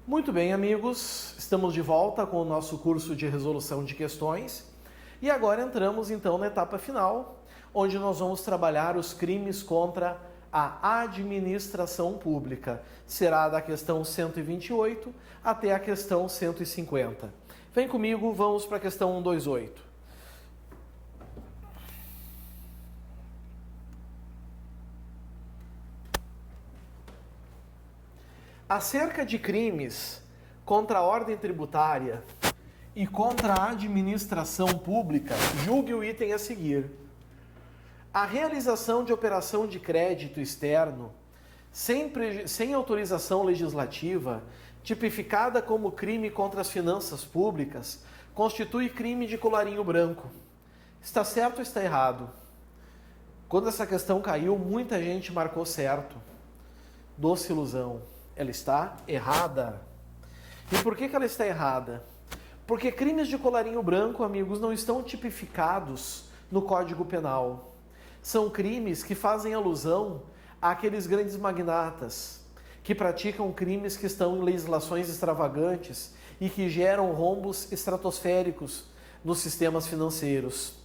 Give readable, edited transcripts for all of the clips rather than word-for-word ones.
Muito bem, amigos, estamos de volta com o nosso curso de resolução de questões e agora entramos então na etapa final, onde nós vamos trabalhar os crimes contra a administração pública. Será da questão 128 até a questão 150. Vem comigo, vamos para a questão 128. Acerca de crimes contra a ordem tributária e contra a administração pública, julgue o item a seguir. A realização de operação de crédito externo sem autorização legislativa, tipificada como crime contra as finanças públicas, constitui crime de colarinho branco. Está certo ou está errado? Quando essa questão caiu, muita gente marcou certo. Doce ilusão. Ela está errada. E por que ela está errada? Porque crimes de colarinho branco, amigos, não estão tipificados no Código Penal. São crimes que fazem alusão àqueles grandes magnatas que praticam crimes que estão em legislações extravagantes e que geram rombos estratosféricos nos sistemas financeiros.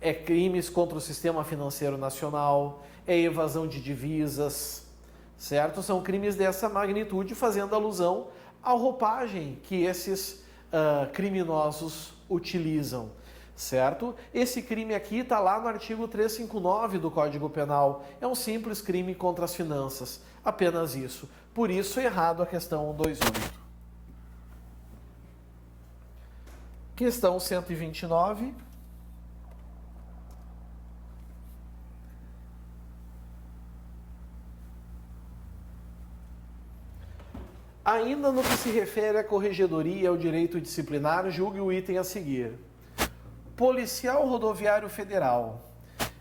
É crimes contra o sistema financeiro nacional, é evasão de divisas, certo? São crimes dessa magnitude, fazendo alusão à roupagem que esses criminosos utilizam, certo? Esse crime aqui está lá no artigo 359 do Código Penal. É um simples crime contra as finanças, apenas isso. Por isso, errado a questão 128. Questão 129. Ainda no que se refere à corregedoria e ao direito disciplinar, julgue o item a seguir. Policial rodoviário federal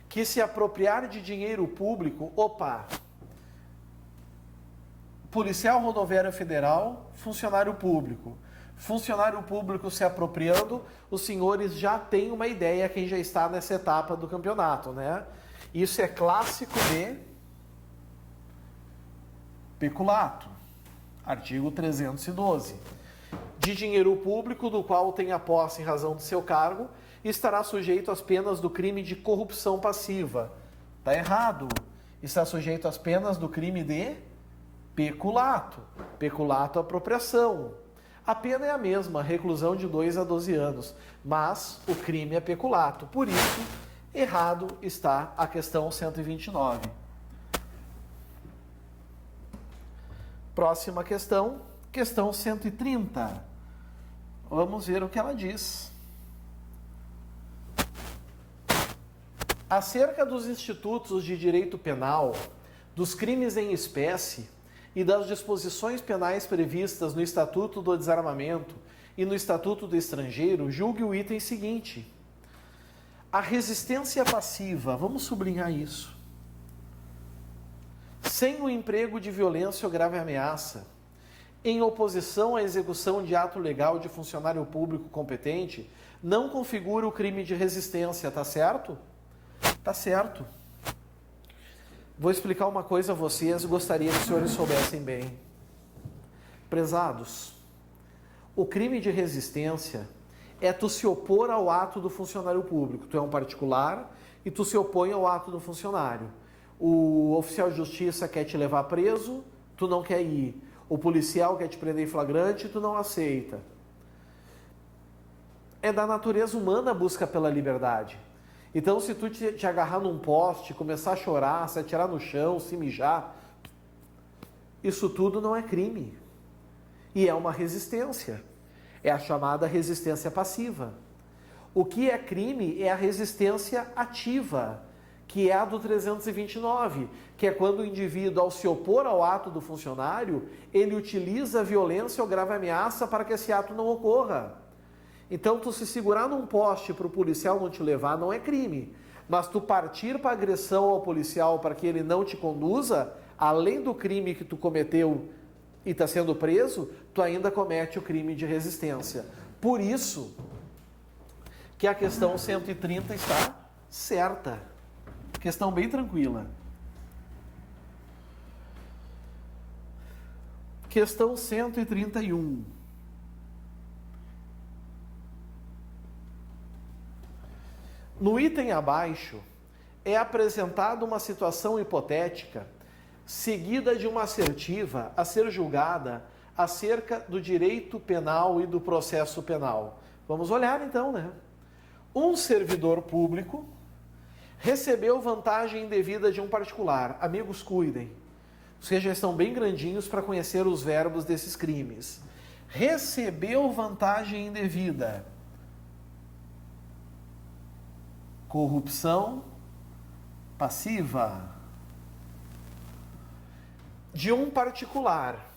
que se apropriar de dinheiro público, policial rodoviário federal, funcionário público. Funcionário público se apropriando, os senhores já têm uma ideia, quem já está nessa etapa do campeonato, né? Isso é clássico de peculato. Artigo 312. De dinheiro público do qual tenha posse em razão de seu cargo, estará sujeito às penas do crime de corrupção passiva. Está errado. Está sujeito às penas do crime de peculato. Peculato, apropriação. A pena é a mesma, reclusão de 2 a 12 anos. Mas o crime é peculato. Por isso, errado está a questão 129. Próxima questão, questão 130. Vamos ver o que ela diz. Acerca dos institutos de direito penal, dos crimes em espécie e das disposições penais previstas no Estatuto do Desarmamento e no Estatuto do Estrangeiro, julgue o item seguinte. A resistência passiva, vamos sublinhar isso. Sem o emprego de violência ou grave ameaça, em oposição à execução de ato legal de funcionário público competente, não configura o crime de resistência, tá certo? Tá certo. Vou explicar uma coisa a vocês, gostaria que os senhores soubessem bem. Prezados, o crime de resistência é tu se opor ao ato do funcionário público. Tu é um particular e tu se opõe ao ato do funcionário. O oficial de justiça quer te levar preso, tu não quer ir. O policial quer te prender em flagrante, tu não aceita. É da natureza humana a busca pela liberdade. Então, se tu te agarrar num poste, começar a chorar, se atirar no chão, se mijar, isso tudo não é crime. E é uma resistência. É a chamada resistência passiva. O que é crime é a resistência ativa, que é a do 329, que é quando o indivíduo, ao se opor ao ato do funcionário, ele utiliza violência ou grave ameaça para que esse ato não ocorra. Então, tu se segurar num poste para o policial não te levar não é crime, mas tu partir para agressão ao policial para que ele não te conduza, além do crime que tu cometeu e está sendo preso, tu ainda comete o crime de resistência. Por isso que a questão 130 está certa. Questão bem tranquila. Questão 131. No item abaixo, é apresentada uma situação hipotética seguida de uma assertiva a ser julgada acerca do direito penal e do processo penal. Vamos olhar então, né? Um servidor público recebeu vantagem indevida de um particular. Amigos, cuidem. Vocês já estão bem grandinhos para conhecer os verbos desses crimes. Recebeu vantagem indevida. Corrupção passiva. De um particular.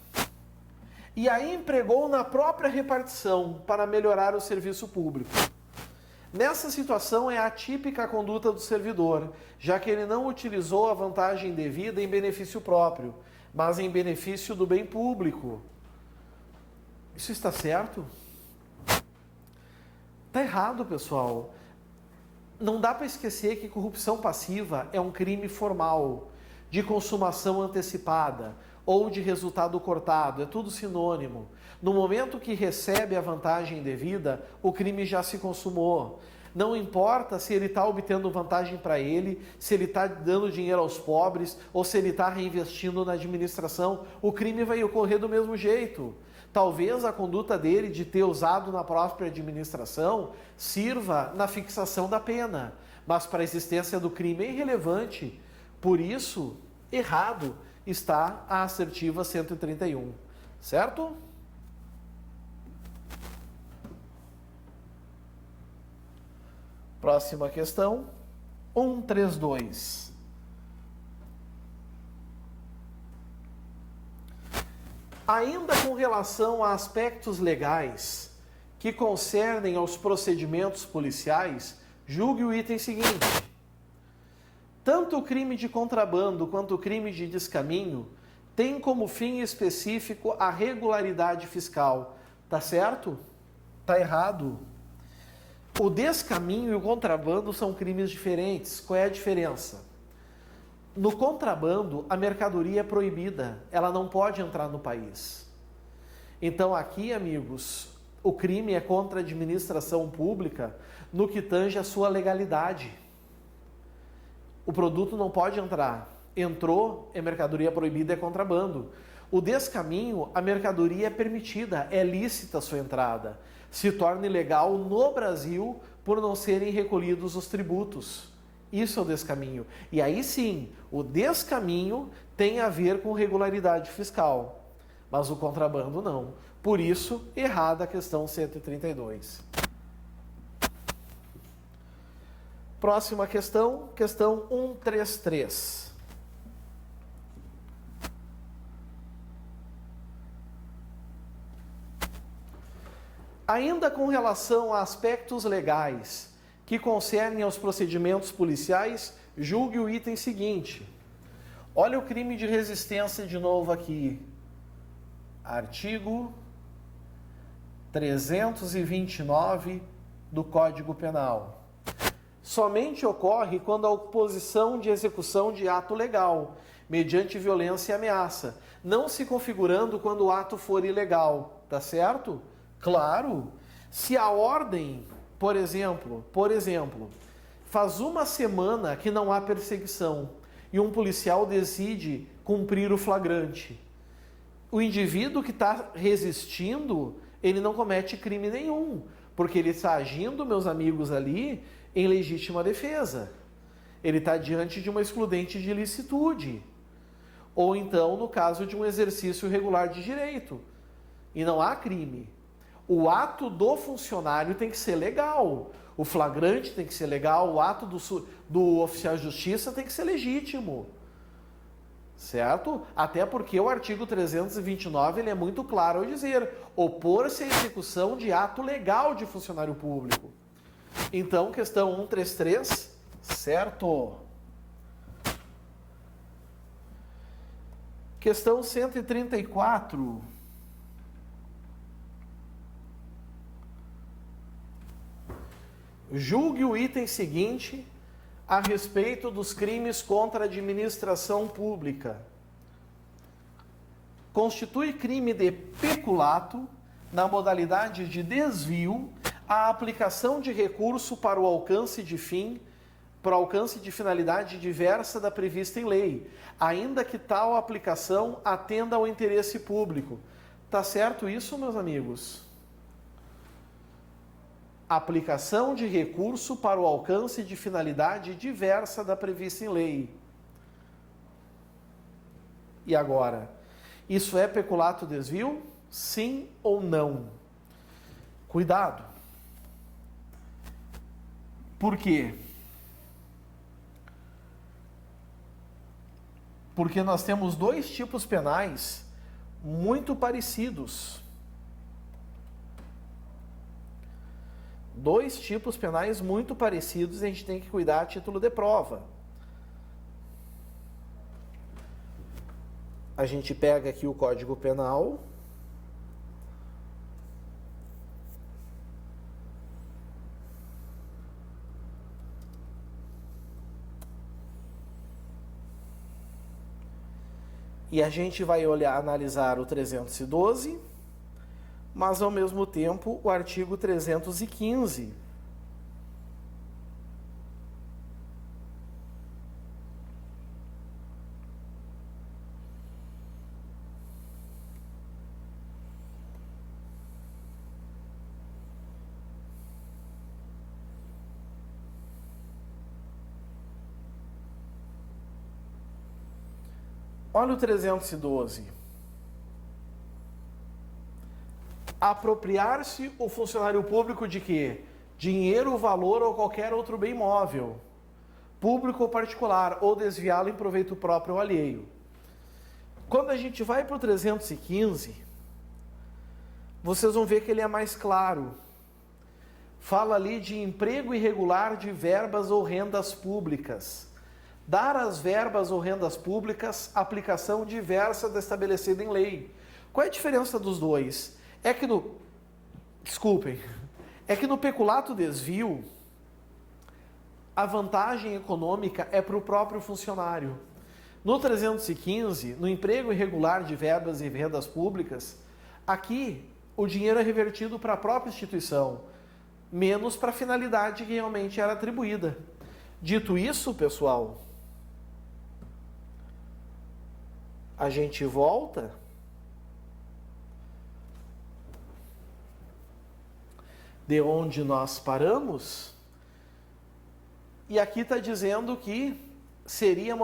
E aí empregou na própria repartição para melhorar o serviço público. Nessa situação é atípica a conduta do servidor, já que ele não utilizou a vantagem devida em benefício próprio, mas em benefício do bem público. Isso está certo? Está errado, pessoal. Não dá para esquecer que corrupção passiva é um crime formal, de consumação antecipada ou de resultado cortado, é tudo sinônimo. No momento que recebe a vantagem devida, o crime já se consumou. Não importa se ele está obtendo vantagem para ele, se ele está dando dinheiro aos pobres ou se ele está reinvestindo na administração, o crime vai ocorrer do mesmo jeito. Talvez a conduta dele de ter usado na própria administração sirva na fixação da pena, mas para a existência do crime é irrelevante. Por isso, errado está a assertiva 131, certo? Próxima questão, 132. Ainda com relação a aspectos legais que concernem aos procedimentos policiais, julgue o item seguinte. Tanto o crime de contrabando quanto o crime de descaminho têm como fim específico a regularidade fiscal. Tá certo? Tá errado. O descaminho e o contrabando são crimes diferentes. Qual é a diferença? No contrabando, a mercadoria é proibida. Ela não pode entrar no país. Então aqui, amigos, o crime é contra a administração pública no que tange a sua legalidade. O produto não pode entrar. Entrou, é mercadoria proibida, é contrabando. O descaminho, a mercadoria é permitida, é lícita a sua entrada. Se torna ilegal no Brasil por não serem recolhidos os tributos. Isso é o descaminho. E aí sim, o descaminho tem a ver com regularidade fiscal, mas o contrabando não. Por isso, errada a questão 132. Próxima questão, questão 133. Ainda com relação a aspectos legais que concernem aos procedimentos policiais, julgue o item seguinte. Olha o crime de resistência de novo aqui. Artigo 329 do Código Penal. Somente ocorre quando a oposição de execução de ato legal, mediante violência e ameaça, não se configurando quando o ato for ilegal, tá certo? Claro, se a ordem, por exemplo, faz uma semana que não há perseguição e um policial decide cumprir o flagrante, o indivíduo que está resistindo, ele não comete crime nenhum, porque ele está agindo, meus amigos, ali em legítima defesa. Ele está diante de uma excludente de ilicitude, ou então no caso de um exercício irregular de direito, e não há crime. O ato do funcionário tem que ser legal, o flagrante tem que ser legal, o ato do oficial de justiça tem que ser legítimo, certo? Até porque o artigo 329 ele é muito claro ao dizer opor-se à execução de ato legal de funcionário público. Então, questão 133, certo? Questão 134. Julgue o item seguinte a respeito dos crimes contra a administração pública. constitui crime de peculato na modalidade de desvio a aplicação de recurso para o alcance de fim, para o alcance de finalidade diversa da prevista em lei, ainda que tal aplicação atenda ao interesse público. Tá certo isso, meus amigos? Aplicação de recurso para o alcance de finalidade diversa da prevista em lei. E agora, isso é peculato desvio? Sim ou não? Cuidado. Por quê? Porque nós temos dois tipos penais muito parecidos. Dois tipos penais muito parecidos e a gente tem que cuidar a título de prova. A gente pega aqui o Código Penal. E a gente vai analisar o 312, mas ao mesmo tempo o artigo 315. Olha o 312. Apropriar-se o funcionário público de quê? Dinheiro, valor ou qualquer outro bem móvel, público ou particular, ou desviá-lo em proveito próprio ou alheio. Quando a gente vai para o 315, vocês vão ver que ele é mais claro. Fala ali de emprego irregular de verbas ou rendas públicas. Dar às verbas ou rendas públicas aplicação diversa da estabelecida em lei. Qual é a diferença dos dois? É que no peculato desvio, a vantagem econômica é para o próprio funcionário. No 315, no emprego irregular de verbas e rendas públicas, aqui o dinheiro é revertido para a própria instituição, menos para a finalidade que realmente era atribuída. Dito isso, pessoal, a gente volta de onde nós paramos, e aqui está dizendo que seria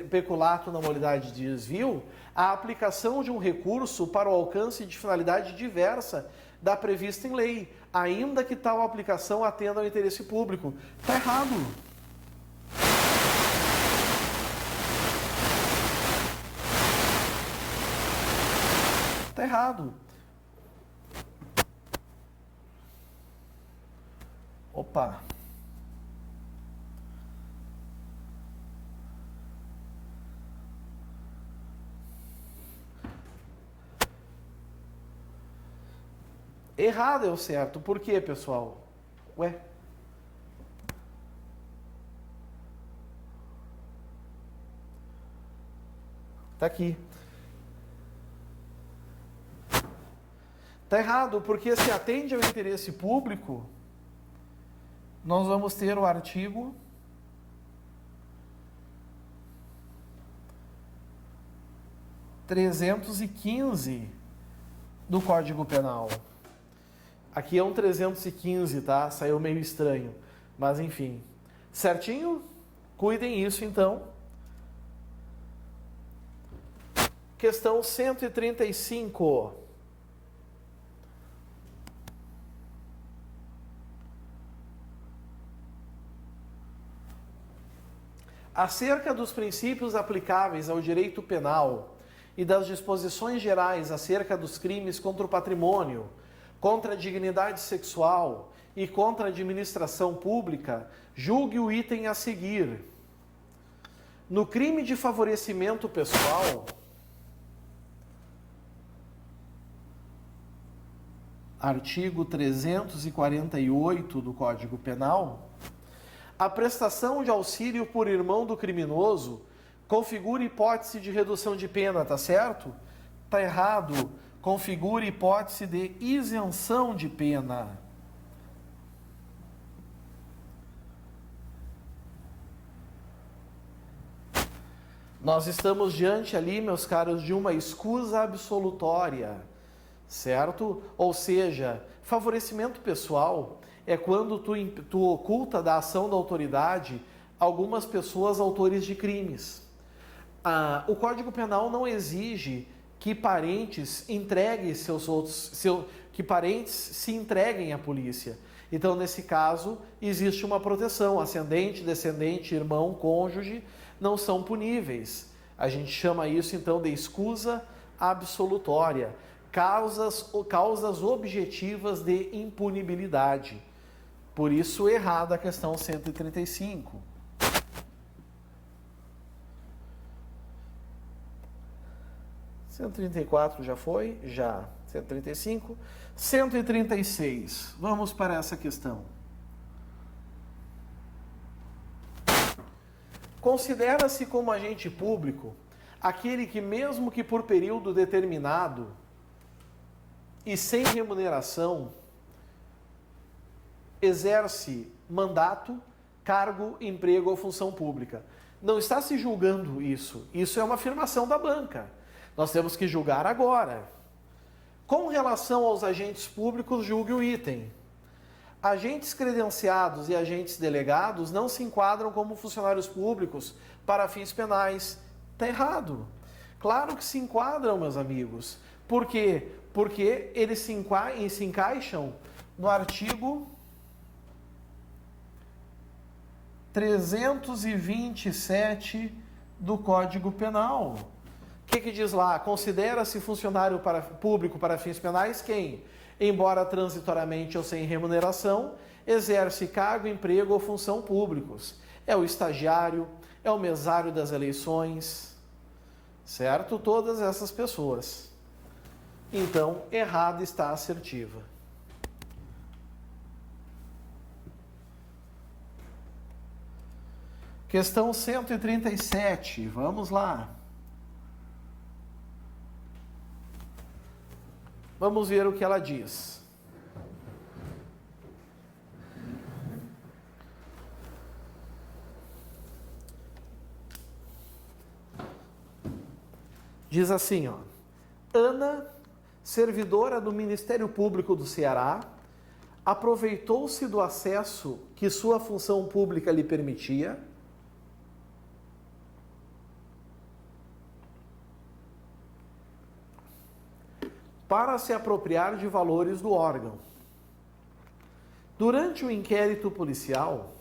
peculato na modalidade de desvio a aplicação de um recurso para o alcance de finalidade diversa da prevista em lei, ainda que tal aplicação atenda ao interesse público. Está errado. Está errado. Opa. Errado é o certo. Por quê, pessoal? Ué? Tá aqui. Tá errado, porque se atende ao interesse público, nós vamos ter o artigo 315 do Código Penal. Aqui é um 315, tá? Saiu meio estranho, mas enfim. Certinho? Cuidem isso, então. Questão 135. Acerca dos princípios aplicáveis ao direito penal e das disposições gerais acerca dos crimes contra o patrimônio, contra a dignidade sexual e contra a administração pública, julgue o item a seguir. No crime de favorecimento pessoal, artigo 348 do Código Penal, a prestação de auxílio por irmão do criminoso configura hipótese de redução de pena, tá certo? Está errado. Configura hipótese de isenção de pena. Nós estamos diante ali, meus caros, de uma escusa absolutória, certo? Ou seja, favorecimento pessoal é quando tu oculta da ação da autoridade algumas pessoas autores de crimes. O Código Penal não exige que parentes entreguem que parentes se entreguem à polícia. Então, nesse caso, existe uma proteção. Ascendente, descendente, irmão, cônjuge não são puníveis. A gente chama isso, então, de escusa absolutória. Causas objetivas de impunibilidade. Por isso, errada a questão 135. « 134 já foi? Já. 135. 136. Vamos para essa questão. Considera-se como agente público aquele que, mesmo que por período determinado e sem remuneração, exerce mandato, cargo, emprego ou função pública. Não está se julgando isso. Isso é uma afirmação da banca. Nós temos que julgar agora. Com relação aos agentes públicos, julgue o item. Agentes credenciados e agentes delegados não se enquadram como funcionários públicos para fins penais. Está errado. Claro que se enquadram, meus amigos. Por quê? Porque eles se encaixam no artigo 327 do Código Penal. O que diz lá? Considera-se funcionário público para fins penais quem, embora transitoriamente ou sem remuneração, exerce cargo, emprego ou função públicos. É o estagiário, é o mesário das eleições, certo? Todas essas pessoas. Então, errada está a assertiva. Questão 137, vamos lá. Vamos ver o que ela diz. Diz assim, ó. Ana, servidora do Ministério Público do Ceará, aproveitou-se do acesso que sua função pública lhe permitia para se apropriar de valores do órgão. Durante o inquérito policial,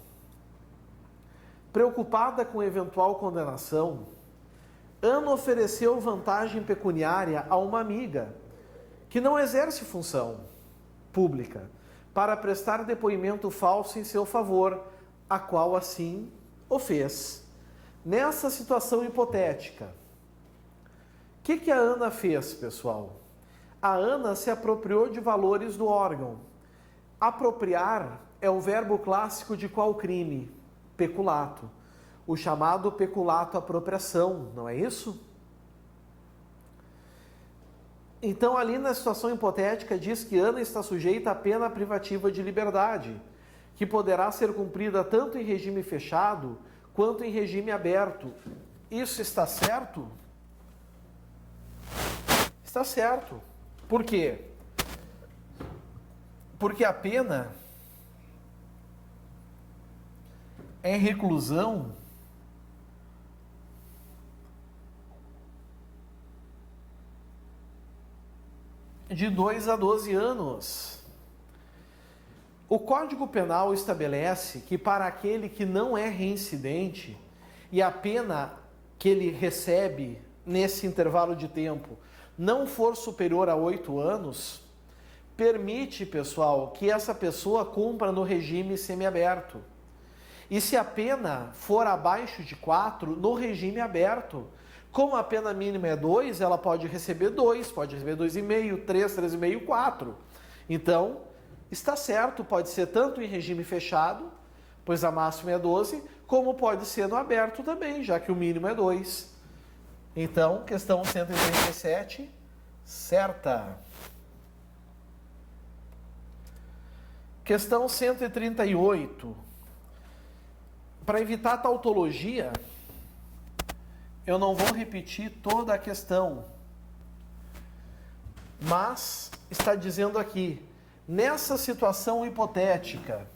preocupada com eventual condenação, Ana ofereceu vantagem pecuniária a uma amiga que não exerce função pública para prestar depoimento falso em seu favor, a qual assim o fez. Nessa situação hipotética, o que a Ana fez, pessoal? A Ana se apropriou de valores do órgão. Apropriar é o verbo clássico de qual crime? Peculato. O chamado peculato apropriação, não é isso? Então, ali na situação hipotética, diz que Ana está sujeita à pena privativa de liberdade, que poderá ser cumprida tanto em regime fechado quanto em regime aberto. Isso está certo? Está certo. Por quê? Porque a pena é reclusão de 2 a 12 anos. O Código Penal estabelece que para aquele que não é reincidente e a pena que ele recebe nesse intervalo de tempo não for superior a 8 anos, permite, pessoal, que essa pessoa cumpra no regime semiaberto. E se a pena for abaixo de 4, no regime aberto, como a pena mínima é 2, ela pode receber 2, pode receber 2,5, 3, 3,5, 4. Então, está certo, pode ser tanto em regime fechado, pois a máxima é 12, como pode ser no aberto também, já que o mínimo é 2. Então, questão 137 certa. Questão 138. Para evitar tautologia, eu não vou repetir toda a questão, mas está dizendo aqui, nessa situação hipotética,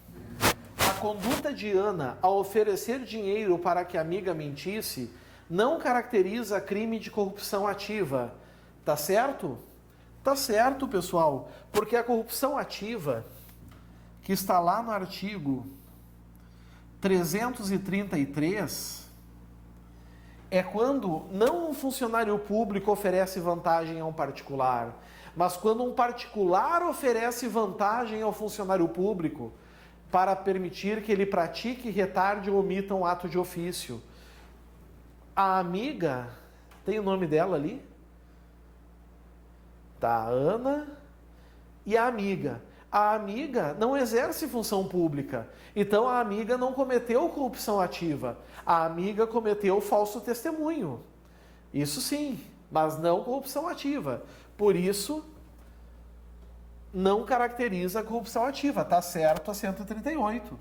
a conduta de Ana ao oferecer dinheiro para que a amiga mentisse não caracteriza crime de corrupção ativa. Tá certo? Tá certo, pessoal, porque a corrupção ativa, que está lá no artigo 333, é quando não um funcionário público oferece vantagem a um particular, mas quando um particular oferece vantagem ao funcionário público para permitir que ele pratique, retarde ou omita um ato de ofício. A amiga, tem o nome dela ali? Tá, Ana e a amiga. A amiga não exerce função pública, então a amiga não cometeu corrupção ativa. A amiga cometeu falso testemunho. Isso sim, mas não corrupção ativa. Por isso, não caracteriza a corrupção ativa. Tá certo a 138.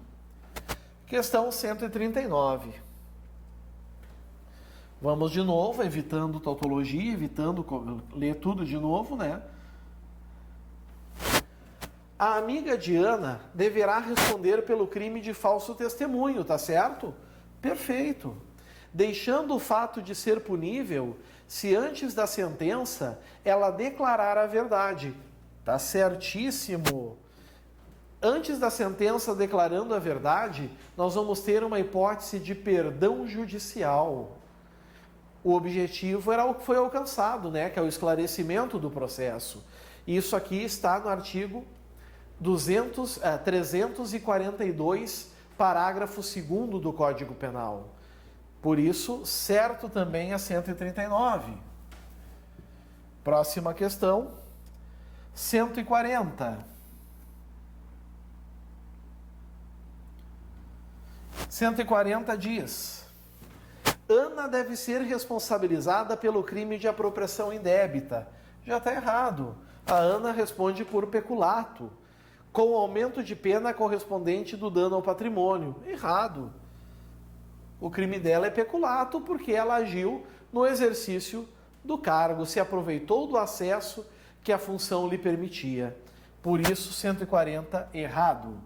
Questão 139. Vamos de novo, evitando tautologia, evitando ler tudo de novo, né? A amiga de Ana deverá responder pelo crime de falso testemunho, tá certo? Perfeito. Deixando o fato de ser punível se antes da sentença ela declarar a verdade. Tá certíssimo. Antes da sentença declarando a verdade, nós vamos ter uma hipótese de perdão judicial. O objetivo era o que foi alcançado, né? Que é o esclarecimento do processo. Isso aqui está no artigo 342, parágrafo 2º do Código Penal. Por isso, certo também a 139. Próxima questão, 140. 140 diz: Ana deve ser responsabilizada pelo crime de apropriação indébita. Já está errado. A Ana responde por peculato, com aumento de pena correspondente do dano ao patrimônio. Errado. O crime dela é peculato porque ela agiu no exercício do cargo, se aproveitou do acesso que a função lhe permitia. Por isso, 140, errado.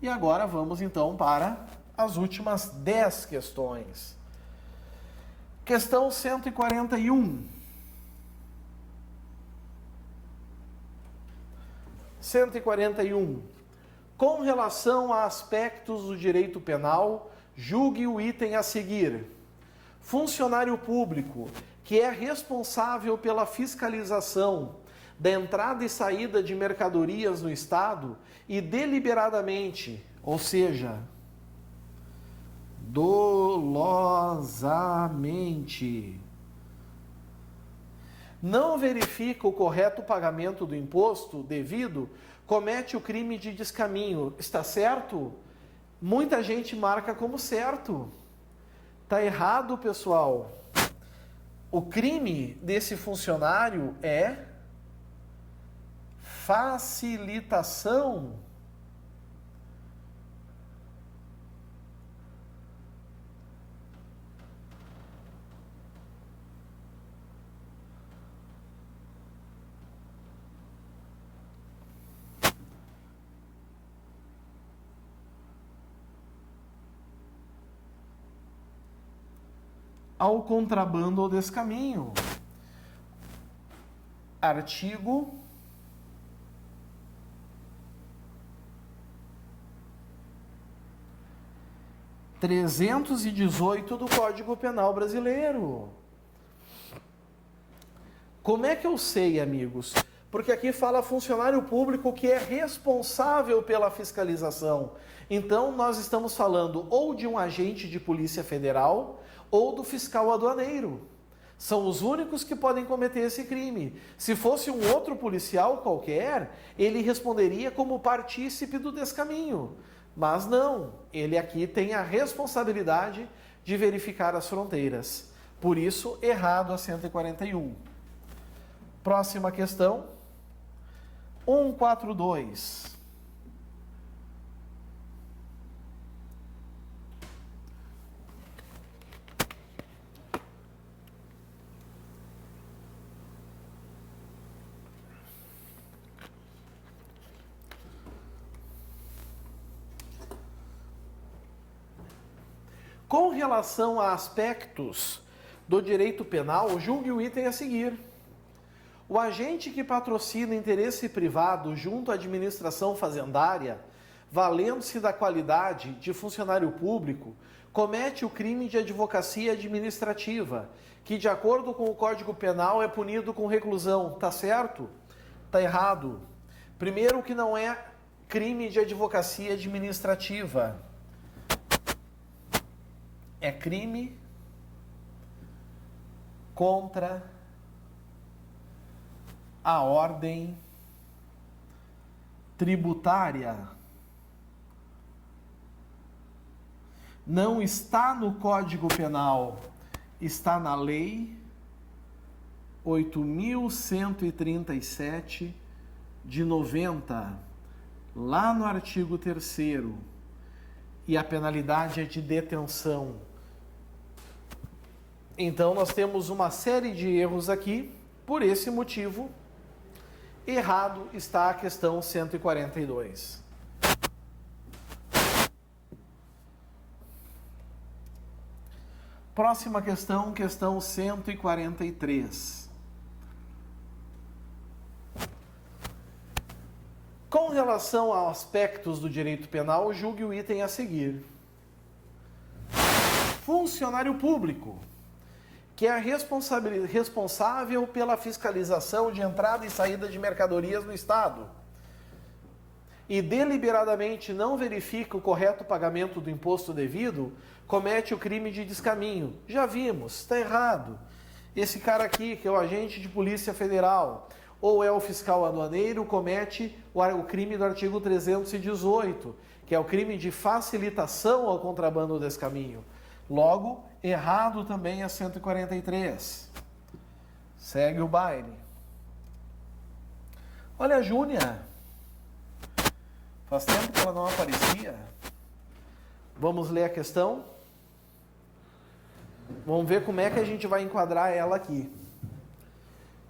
E agora vamos então para as últimas 10 questões. Questão 141. 141. Com relação a aspectos do direito penal, julgue o item a seguir. Funcionário público que é responsável pela fiscalização da entrada e saída de mercadorias no Estado e deliberadamente, ou seja, dolosamente, não verifica o correto pagamento do imposto devido, comete o crime de descaminho. Está certo? Muita gente marca como certo. Está errado, pessoal. O crime desse funcionário é facilitação. Ao contrabando ou descaminho. Artigo 318 do Código Penal Brasileiro. Como é que eu sei, amigos? Porque aqui fala funcionário público que é responsável pela fiscalização. Então, nós estamos falando ou de um agente de Polícia Federal ou do fiscal aduaneiro. São os únicos que podem cometer esse crime. Se fosse um outro policial qualquer, ele responderia como partícipe do descaminho. Mas não, ele aqui tem a responsabilidade de verificar as fronteiras. Por isso, errado a 141. Próxima questão. 142. Com relação a aspectos do direito penal, julgue o item a seguir. O agente que patrocina interesse privado junto à administração fazendária, valendo-se da qualidade de funcionário público, comete o crime de advocacia administrativa, que, de acordo com o Código Penal, é punido com reclusão. Tá certo? Tá errado. Primeiro, que não é crime de advocacia administrativa. É crime contra a ordem tributária. Não está no Código Penal, está na Lei 8.137 de 90, lá no artigo 3º, e a penalidade é de detenção. Então, nós temos uma série de erros aqui. Por esse motivo, errado está a questão 142. Próxima questão, questão 143. Com relação a aspectos do direito penal, julgue o item a seguir. Funcionário público, que é responsável pela fiscalização de entrada e saída de mercadorias no Estado, e deliberadamente não verifica o correto pagamento do imposto devido, comete o crime de descaminho. Já vimos, está errado. Esse cara aqui, que é o agente de Polícia Federal, ou é o fiscal aduaneiro, comete o crime do artigo 318, que é o crime de facilitação ao contrabando ou descaminho. Logo, errado também é 143. Segue o baile. Olha a Júnia. Faz tempo que ela não aparecia. Vamos ler a questão? Vamos ver como é que a gente vai enquadrar ela aqui.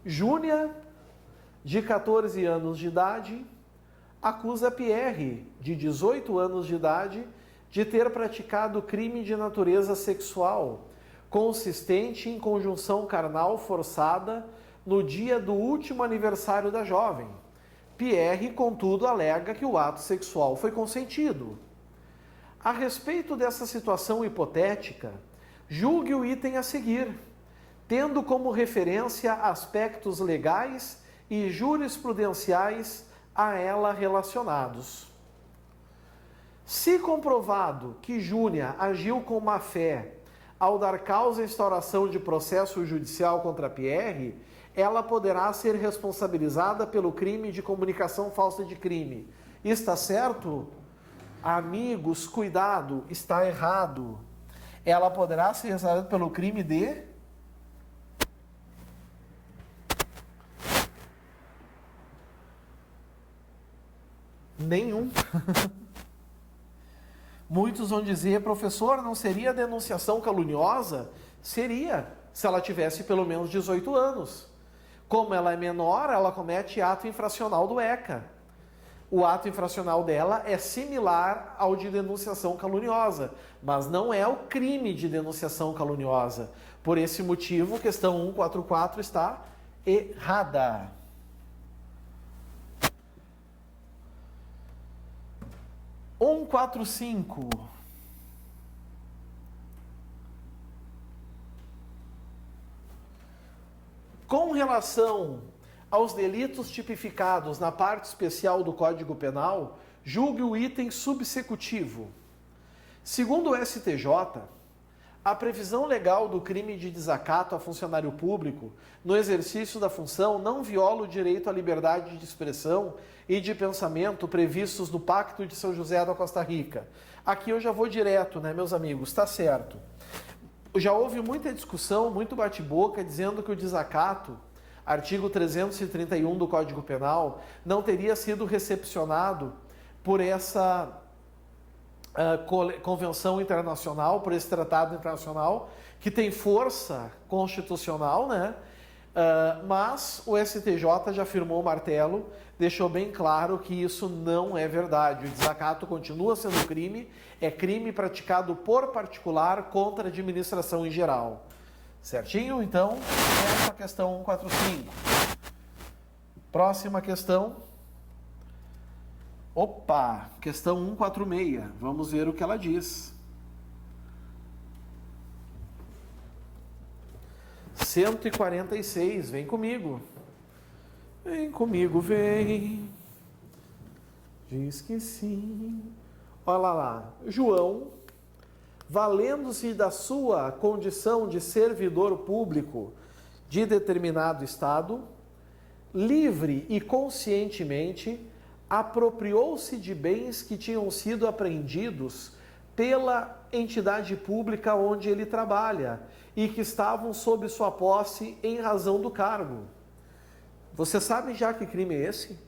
Júnia, de 14 anos de idade, acusa Pierre, de 18 anos de idade, de ter praticado crime de natureza sexual, consistente em conjunção carnal forçada no dia do último aniversário da jovem. Pierre, contudo, alega que o ato sexual foi consentido. A respeito dessa situação hipotética, julgue o item a seguir, tendo como referência aspectos legais e jurisprudenciais a ela relacionados. Se comprovado que Júnia agiu com má-fé ao dar causa à instauração de processo judicial contra Pierre, ela poderá ser responsabilizada pelo crime de comunicação falsa de crime. Está certo? Amigos, cuidado, está errado. Ela poderá ser responsabilizada pelo crime de... nenhum. Muitos vão dizer, professor, não seria denunciação caluniosa? Seria, se ela tivesse pelo menos 18 anos. Como ela é menor, ela comete ato infracional do ECA. O ato infracional dela é similar ao de denunciação caluniosa, mas não é o crime de denunciação caluniosa. Por esse motivo, questão 144 está errada. Um, 4, 5. Com relação aos delitos tipificados na parte especial do Código Penal, julgue o item subsecutivo. Segundo o STJ, a previsão legal do crime de desacato a funcionário público no exercício da função não viola o direito à liberdade de expressão e de pensamento previstos no Pacto de São José da Costa Rica. Aqui eu já vou direto, né, meus amigos? Está certo. Já houve muita discussão, muito bate-boca, dizendo que o desacato artigo 331 do Código Penal, não teria sido recepcionado por essa convenção internacional, por esse tratado internacional, que tem força constitucional, né? Mas o STJ já firmou o martelo, deixou bem claro que isso não é verdade. O desacato continua sendo crime, é crime praticado por particular contra a administração em geral. Certinho? Então, essa é a questão 145. Próxima questão. Opa! Questão 146. Vamos ver o que ela diz. 146. Vem comigo. Vem comigo, vem. Diz que sim. Olha lá. João, valendo-se da sua condição de servidor público de determinado estado, livre e conscientemente apropriou-se de bens que tinham sido apreendidos pela entidade pública onde ele trabalha e que estavam sob sua posse em razão do cargo. Você sabe já que crime é esse?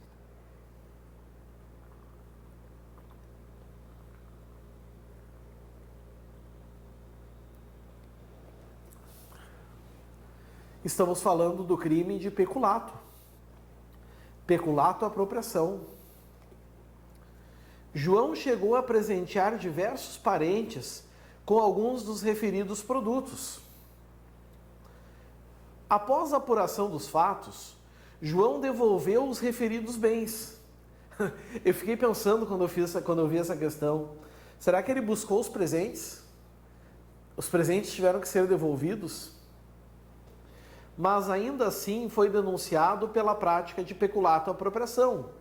Estamos falando do crime de peculato. Peculato, apropriação. João chegou a presentear diversos parentes com alguns dos referidos produtos. Após a apuração dos fatos, João devolveu os referidos bens. Eu fiquei pensando quando eu vi essa questão. Será que ele buscou os presentes? Os presentes tiveram que ser devolvidos? Mas ainda assim foi denunciado pela prática de peculato apropriação,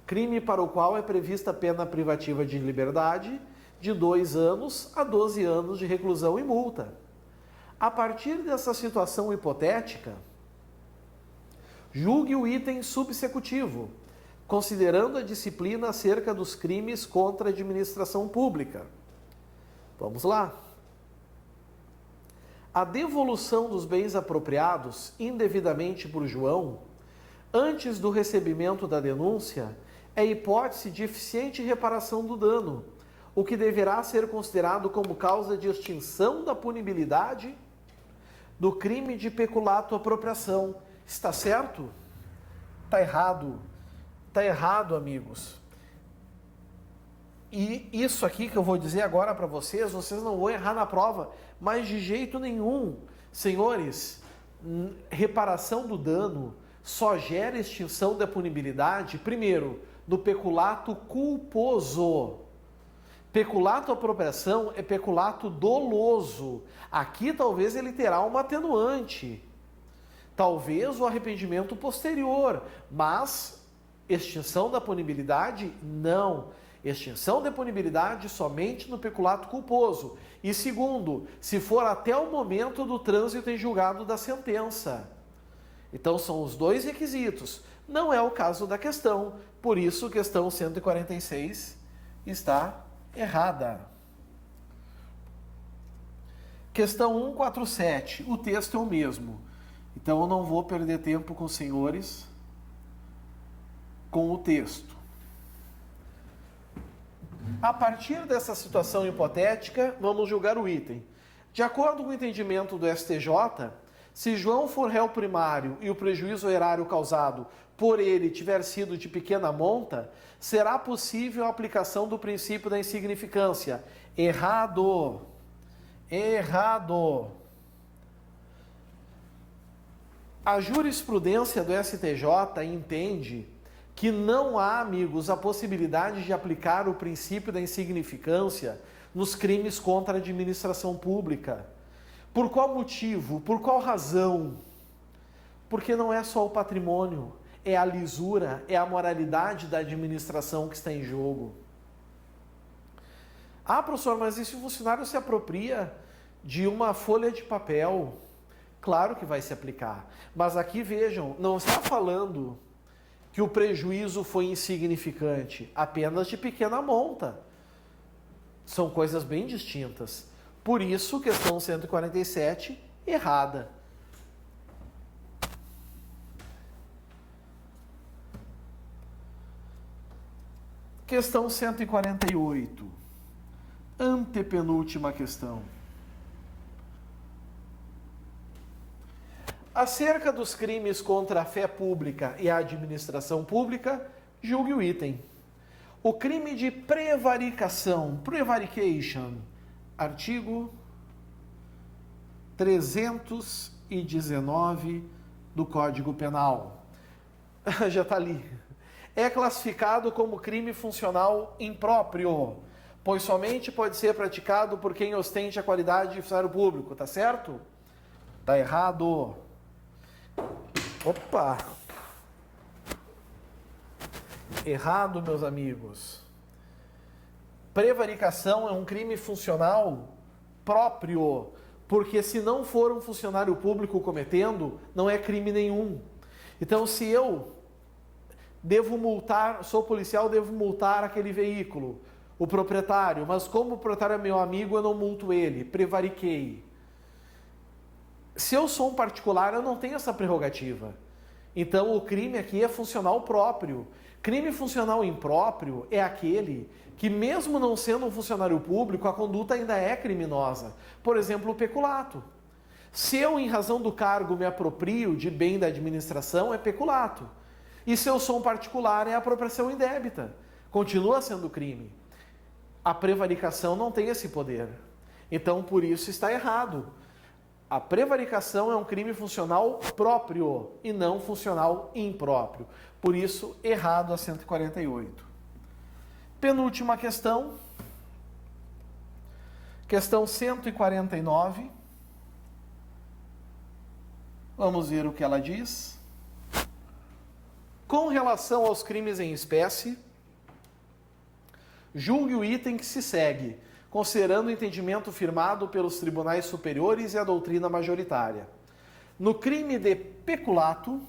crime para o qual é prevista pena privativa de liberdade de 2 anos a 12 anos de reclusão e multa. A partir dessa situação hipotética, julgue o item subsecutivo, considerando a disciplina acerca dos crimes contra a administração pública. Vamos lá. A devolução dos bens apropriados indevidamente por João, antes do recebimento da denúncia, é hipótese de eficiente reparação do dano, o que deverá ser considerado como causa de extinção da punibilidade do crime de peculato apropriação. Está certo? Está errado. Está errado, amigos. E isso aqui que eu vou dizer agora para vocês não vão errar na prova, mas de jeito nenhum. Senhores, reparação do dano só gera extinção da punibilidade, primeiro, no peculato culposo. Peculato apropriação é peculato doloso. Aqui talvez ele terá uma atenuante. Talvez o arrependimento posterior, mas extinção da punibilidade, não. Extinção da punibilidade somente no peculato culposo. E segundo, se for até o momento do trânsito em julgado da sentença. Então são os dois requisitos. Não é o caso da questão. Por isso, questão 146 está errada. Questão 147. O texto é o mesmo. Então eu não vou perder tempo com os senhores com o texto. A partir dessa situação hipotética, vamos julgar o item. De acordo com o entendimento do STJ, se João for réu primário e o prejuízo erário causado por ele tiver sido de pequena monta, será possível a aplicação do princípio da insignificância. Errado. Errado. A jurisprudência do STJ entende que não há, amigos, a possibilidade de aplicar o princípio da insignificância nos crimes contra a administração pública. Por qual motivo? Por qual razão? Porque não é só o patrimônio, é a lisura, é a moralidade da administração que está em jogo. Ah, professor, mas e se o funcionário se apropria de uma folha de papel? Claro que vai se aplicar. Mas aqui vejam, não está falando que o prejuízo foi insignificante, apenas de pequena monta. São coisas bem distintas. Por isso, questão 147, errada. Questão 148. Antepenúltima questão. Acerca dos crimes contra a fé pública e a administração pública, julgue o item. O crime de prevaricação, prevarication, artigo 319 do Código Penal. Já está ali. É classificado como crime funcional impróprio, pois somente pode ser praticado por quem ostente a qualidade de funcionário público, tá certo? Tá errado. Opa! Errado, meus amigos. Prevaricação é um crime funcional próprio, porque se não for um funcionário público cometendo, não é crime nenhum. Então, se eu devo multar, sou policial, devo multar aquele veículo, o proprietário, mas como o proprietário é meu amigo, eu não multo ele, prevariquei. Se eu sou um particular, eu não tenho essa prerrogativa. Então, o crime aqui é funcional próprio. Crime funcional impróprio é aquele que, mesmo não sendo um funcionário público, a conduta ainda é criminosa. Por exemplo, o peculato. Se eu, em razão do cargo, me aproprio de bem da administração, é peculato. E se eu sou um particular, é apropriação indébita. Continua sendo crime. A prevaricação não tem esse poder. Então, por isso está errado. A prevaricação é um crime funcional próprio e não funcional impróprio. Por isso, errado a 148. Penúltima questão. Questão 149. Vamos ver o que ela diz. Com relação aos crimes em espécie, julgue o item que se segue, considerando o entendimento firmado pelos tribunais superiores e a doutrina majoritária. No crime de peculato,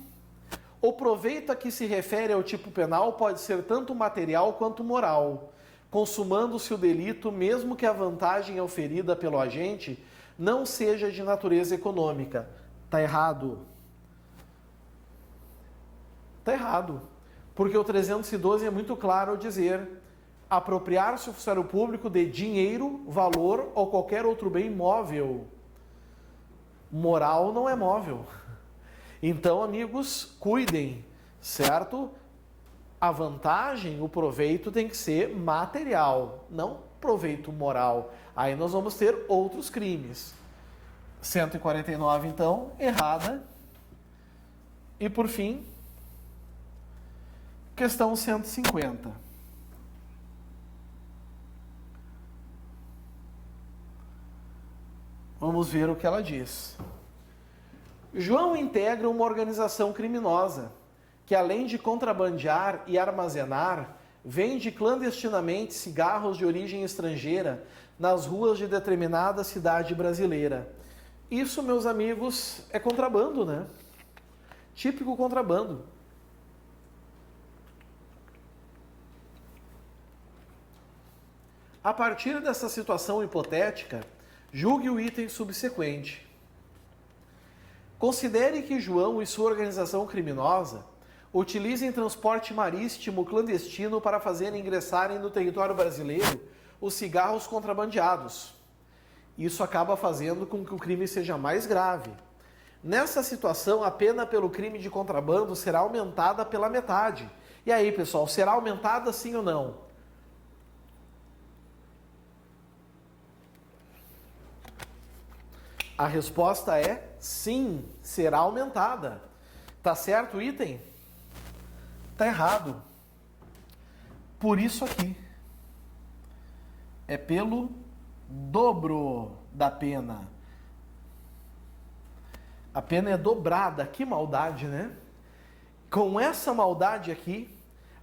o proveito a que se refere ao tipo penal pode ser tanto material quanto moral, consumando-se o delito mesmo que a vantagem oferida pelo agente não seja de natureza econômica. Está errado. Está errado, porque o 312 é muito claro ao dizer: apropriar-se o funcionário público de dinheiro, valor ou qualquer outro bem móvel. Moral não é móvel. Então, amigos, cuidem, certo? A vantagem, o proveito tem que ser material, não proveito moral. Aí nós vamos ter outros crimes. 149, então, errada. E por fim, questão 150. Vamos ver o que ela diz. João integra uma organização criminosa que, além de contrabandear e armazenar, vende clandestinamente cigarros de origem estrangeira nas ruas de determinada cidade brasileira. Isso, meus amigos, é contrabando, né? Típico contrabando. A partir dessa situação hipotética, julgue o item subsequente. Considere que João e sua organização criminosa utilizem transporte marítimo clandestino para fazer ingressarem no território brasileiro os cigarros contrabandeados. Isso acaba fazendo com que o crime seja mais grave. Nessa situação, a pena pelo crime de contrabando será aumentada pela metade. E aí, pessoal, será aumentada sim ou não? A resposta é sim, será aumentada. Tá certo o item? Tá errado. Por isso aqui. É pelo dobro da pena. A pena é dobrada. Que maldade, né? Com essa maldade aqui,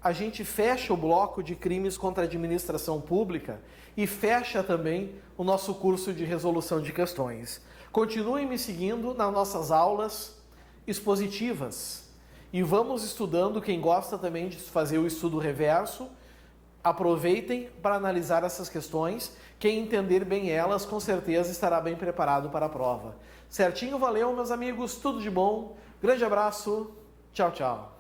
a gente fecha o bloco de crimes contra a administração pública e fecha também o nosso curso de resolução de questões. Continuem me seguindo nas nossas aulas expositivas e vamos estudando. Quem gosta também de fazer o estudo reverso, aproveitem para analisar essas questões. Quem entender bem elas, com certeza estará bem preparado para a prova. Certinho? Valeu, meus amigos. Tudo de bom. Grande abraço. Tchau, tchau.